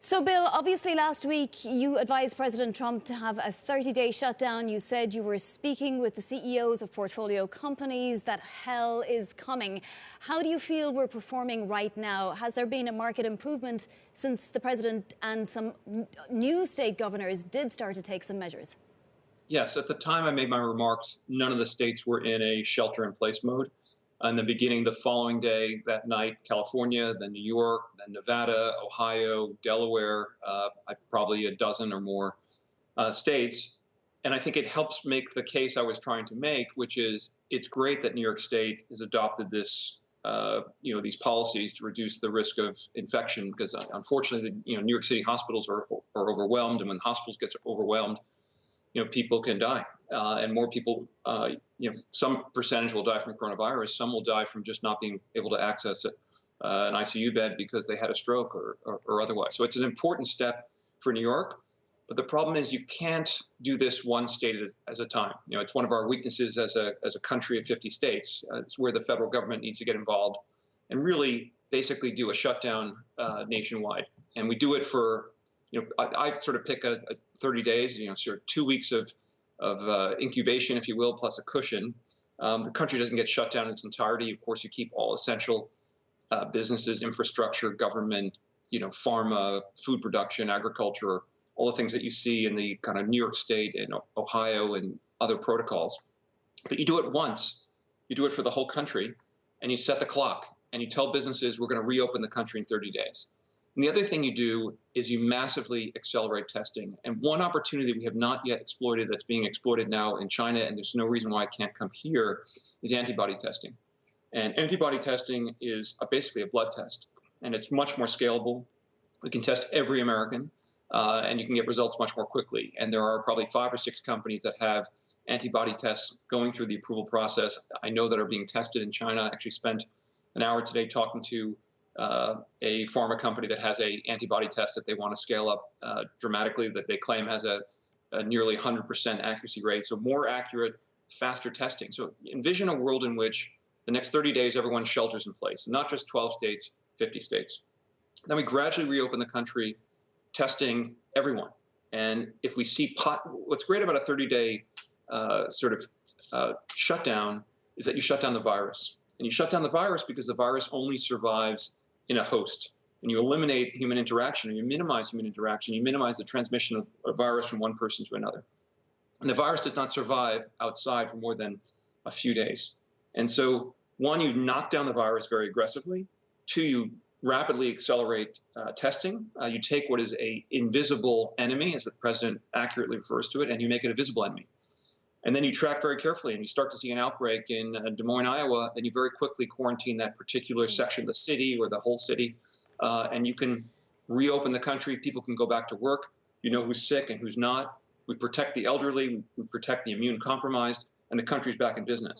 So, Bill, obviously last week you advised President Trump to have a 30-day shutdown. You said you were speaking with the CEOs of portfolio companies, that hell is coming. How do you feel we're performing right now? Has there been a market improvement since the president and some new state governors did start to take some measures? Yes, at the time I made my remarks, none of the states were in a shelter-in-place mode. In the beginning, the following day, that night, California, then New York, then Nevada, Ohio, Delaware, probably a dozen or more states. And I think it helps make the case I was trying to make, which is it's great that New York State has adopted this, these policies to reduce the risk of infection, because unfortunately, New York City hospitals are overwhelmed, and when hospitals get overwhelmed, people can die, and more people, some percentage will die from coronavirus. Some will die from just not being able to access an ICU bed because they had a stroke or otherwise. So it's an important step for New York. But the problem is you can't do this one state at a time. It's one of our weaknesses as a country of 50 states. It's where the federal government needs to get involved and really basically do a shutdown nationwide. And we do it for I sort of pick a 30 days, sort of 2 weeks of incubation, if you will, plus a cushion. The country doesn't get shut down in its entirety. Of course, you keep all essential businesses, infrastructure, government, pharma, food production, agriculture, all the things that you see in the kind of New York State and Ohio and other protocols. But you do it once. You do it for the whole country, and you set the clock, and you tell businesses we're going to reopen the country in 30 days. And the other thing you do is you massively accelerate testing. And one opportunity we have not yet exploited that's being exploited now in China, and there's no reason why it can't come here, is antibody testing. And antibody testing is basically a blood test, and it's much more scalable. We can test every American, and you can get results much more quickly. And there are probably 5 or 6 companies that have antibody tests going through the approval process. I know that are being tested in China. I actually spent an hour today talking to a pharma company that has a antibody test that they want to scale up dramatically, that they claim has a nearly 100% accuracy rate. So more accurate, faster testing. So envision a world in which the next 30 days, everyone shelters in place, not just 12 states, 50 states. Then we gradually reopen the country, testing everyone. And if we see what's great about a 30-day shutdown is that you shut down the virus. And you shut down the virus because the virus only survives in a host. And you eliminate human interaction, or you minimize human interaction, you minimize the transmission of a virus from one person to another. And the virus does not survive outside for more than a few days. And so, 1, you knock down the virus very aggressively. 2, you rapidly accelerate testing. You take what is an invisible enemy, as the president accurately refers to it, and you make it a visible enemy. And then you track very carefully, and you start to see an outbreak in Des Moines, Iowa, then you very quickly quarantine that particular section of the city or the whole city, and you can reopen the country. People can go back to work. You know who's sick and who's not. We protect the elderly, we protect the immune compromised, and the country's back in business.